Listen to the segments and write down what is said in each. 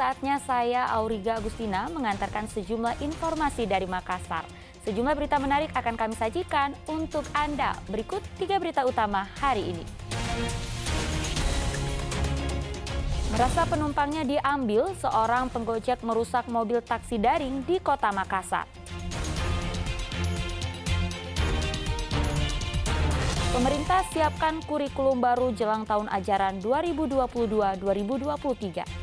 saatnya saya, Auriga Agustina, mengantarkan sejumlah informasi dari Makassar. Sejumlah berita menarik akan kami sajikan untuk Anda. Berikut 3 berita utama hari ini. Merasa penumpangnya diambil, seorang penggojek merusak mobil taksi daring di Kota Makassar. Pemerintah siapkan kurikulum baru jelang tahun ajaran 2022-2023.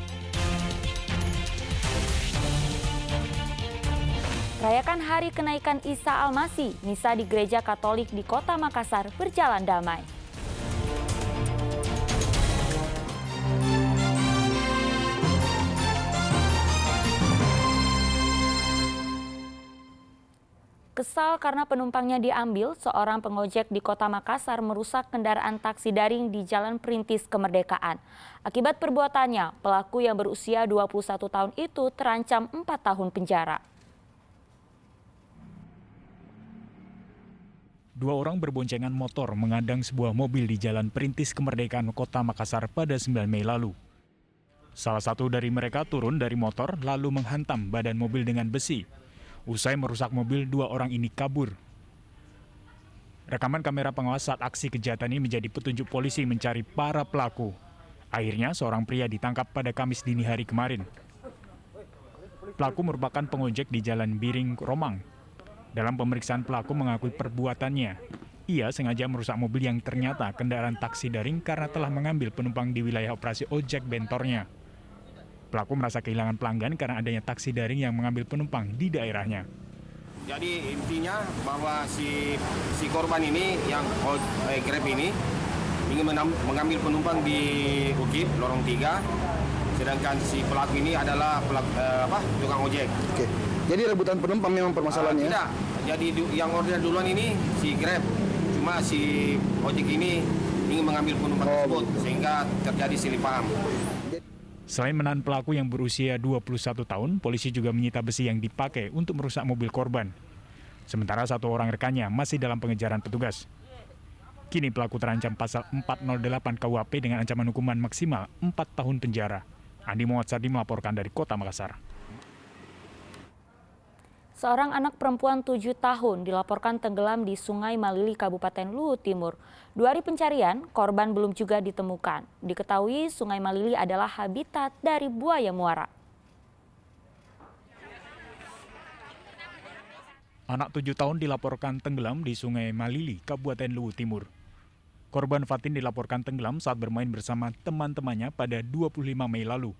Rayakan Hari Kenaikan Isa Al-Masih, misa di Gereja Katolik di Kota Makassar berjalan damai. Kesal karena penumpangnya diambil, seorang pengojek di Kota Makassar merusak kendaraan taksi daring di Jalan Perintis Kemerdekaan. Akibat perbuatannya, pelaku yang berusia 21 tahun itu terancam 4 tahun penjara. 2 orang berboncengan motor mengadang sebuah mobil di Jalan Perintis Kemerdekaan Kota Makassar pada 9 Mei lalu. Salah satu dari mereka turun dari motor lalu menghantam badan mobil dengan besi. Usai merusak mobil, 2 orang ini kabur. Rekaman kamera pengawas saat aksi kejahatan ini menjadi petunjuk polisi mencari para pelaku. Akhirnya seorang pria ditangkap pada Kamis dini hari kemarin. Pelaku merupakan pengojek di Jalan Biring Romang. Dalam pemeriksaan, pelaku mengakui perbuatannya. Ia sengaja merusak mobil yang ternyata kendaraan taksi daring karena telah mengambil penumpang di wilayah operasi ojek bentornya. Pelaku merasa kehilangan pelanggan karena adanya taksi daring yang mengambil penumpang di daerahnya. Jadi intinya bahwa si korban ini yang Grab ini ingin mengambil penumpang di UKIP lorong 3, sedangkan si pelaku ini adalah tukang ojek. Oke. Jadi rebutan penumpang memang permasalahannya? Tidak. Jadi yang order duluan ini si Grab, cuma si ojek ini ingin mengambil penumpang tersebut sehingga terjadi silih paham. Selain menahan pelaku yang berusia 21 tahun, polisi juga menyita besi yang dipakai untuk merusak mobil korban. Sementara 1 orang rekannya masih dalam pengejaran petugas. Kini pelaku terancam pasal 408 KUHP dengan ancaman hukuman maksimal 4 tahun penjara. Andi Muhammad Sardi melaporkan dari Kota Makassar. Seorang anak perempuan 7 tahun dilaporkan tenggelam di Sungai Malili, Kabupaten Luhut Timur. 2 hari pencarian, korban belum juga ditemukan. Diketahui Sungai Malili adalah habitat dari buaya muara. Anak 7 tahun dilaporkan tenggelam di Sungai Malili, Kabupaten Luhut Timur. Korban Fatin dilaporkan tenggelam saat bermain bersama teman-temannya pada 25 Mei lalu.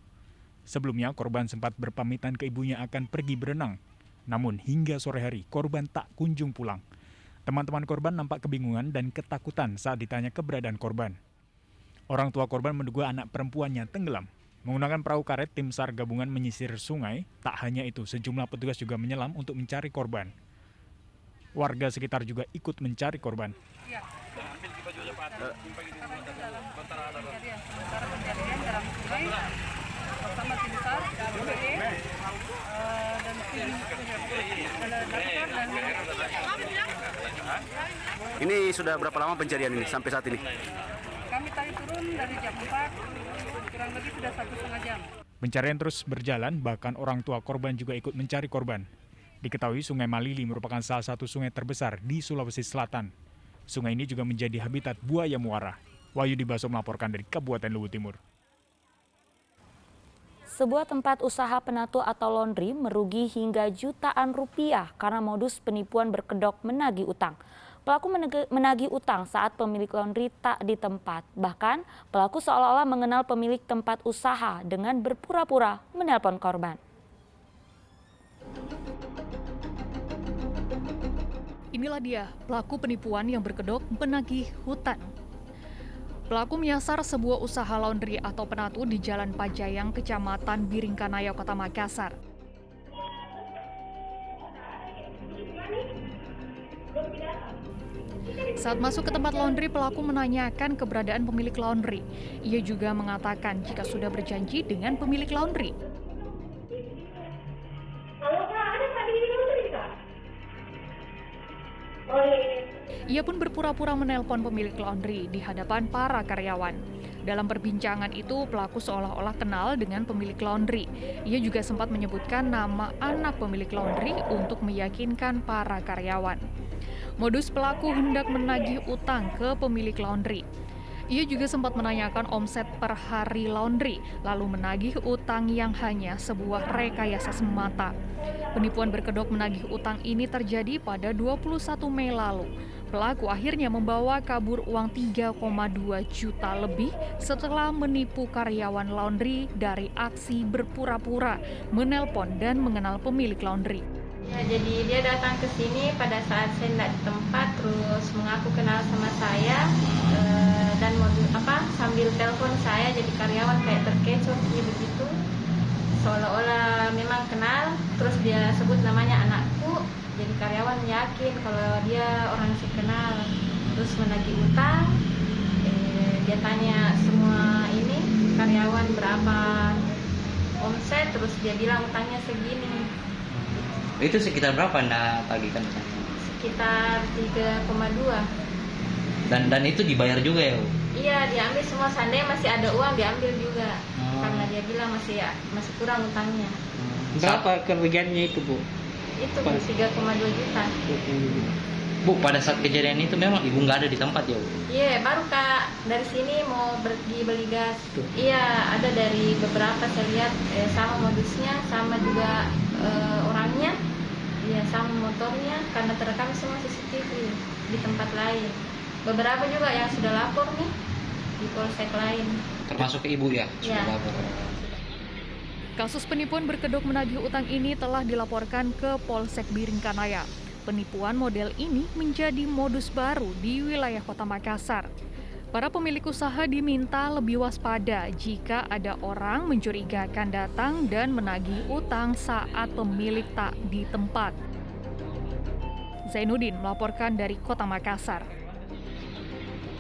Sebelumnya, korban sempat berpamitan ke ibunya akan pergi berenang. Namun hingga sore hari, korban tak kunjung pulang. Teman-teman korban nampak kebingungan dan ketakutan saat ditanya keberadaan korban. Orang tua korban menduga anak perempuannya tenggelam. Menggunakan perahu karet, tim SAR gabungan menyisir sungai. Tak hanya itu, sejumlah petugas juga menyelam untuk mencari korban. Warga sekitar juga ikut mencari korban. Bersama tim SAR, dan tim Ini sudah berapa lama pencarian ini sampai saat ini? Kami tadi turun dari jam 4, kurang lebih sudah 1,5 jam. Pencarian terus berjalan, bahkan orang tua korban juga ikut mencari korban. Diketahui Sungai Malili merupakan salah satu sungai terbesar di Sulawesi Selatan. Sungai ini juga menjadi habitat buaya muara. Wahyu Dibaso melaporkan dari Kabupaten Luhut Timur. Sebuah tempat usaha penatu atau laundry merugi hingga jutaan rupiah karena modus penipuan berkedok menagih utang. Pelaku menagih utang saat pemilik laundry tak di tempat. Bahkan pelaku seolah-olah mengenal pemilik tempat usaha dengan berpura-pura menelpon korban. Inilah dia pelaku penipuan yang berkedok menagih hutang. Pelaku menyasar sebuah usaha laundry atau penatu di Jalan Pajayang, Kecamatan Biringkanaya, Kota Makassar. Saat masuk ke tempat laundry, pelaku menanyakan keberadaan pemilik laundry. Ia juga mengatakan jika sudah berjanji dengan pemilik laundry. Halo Pak, ada Pak di laundry Kak? Oh iya, Ia pun berpura-pura menelpon pemilik laundry di hadapan para karyawan. Dalam perbincangan itu, pelaku seolah-olah kenal dengan pemilik laundry. Ia juga sempat menyebutkan nama anak pemilik laundry untuk meyakinkan para karyawan. Modus pelaku hendak menagih utang ke pemilik laundry. Ia juga sempat menanyakan omset per hari laundry, lalu menagih utang yang hanya sebuah rekayasa semata. Penipuan berkedok menagih utang ini terjadi pada 21 Mei lalu. Pelaku akhirnya membawa kabur uang 3,2 juta lebih setelah menipu karyawan laundry dari aksi berpura-pura menelpon dan mengenal pemilik laundry. Ya, jadi dia datang ke sini pada saat saya tidak di tempat, terus mengaku kenal sama saya dan sambil telepon saya jadi karyawan kayak terkecoh begitu, seolah-olah memang kenal. Terus dia sebut namanya anakku, jadi karyawan yakin kalau dia orang yang saya kenal. Terus menagih utang, dia tanya semua ini karyawan berapa omset, terus dia bilang utangnya segini. Itu sekitar berapa Anda tagihkan? Sekitar 3,2. Dan itu dibayar juga ya, Bu? Iya, diambil semua. Seandainya masih ada uang diambil juga. Karena dia bilang masih kurang utangnya. Berapa kerugiannya itu, Bu? Itu 3,2 juta. Bu, pada saat kejadian itu memang Ibu nggak ada di tempat ya, Bu? Iya, baru Kak dari sini mau pergi beli gas. Iya, ada dari beberapa saya lihat sama modusnya, sama juga orangnya. Iya, sama motornya, karena terekam semua CCTV di tempat lain. Beberapa juga yang sudah lapor nih di polsek lain. Termasuk ke Ibu ya? Iya. Sudah lapor. Kasus penipuan berkedok menagih utang ini telah dilaporkan ke Polsek Biringkanaya. Penipuan model ini menjadi modus baru di wilayah Kota Makassar. Para pemilik usaha diminta lebih waspada jika ada orang mencurigakan datang dan menagih utang saat pemilik tak di tempat. Zainuddin melaporkan dari Kota Makassar.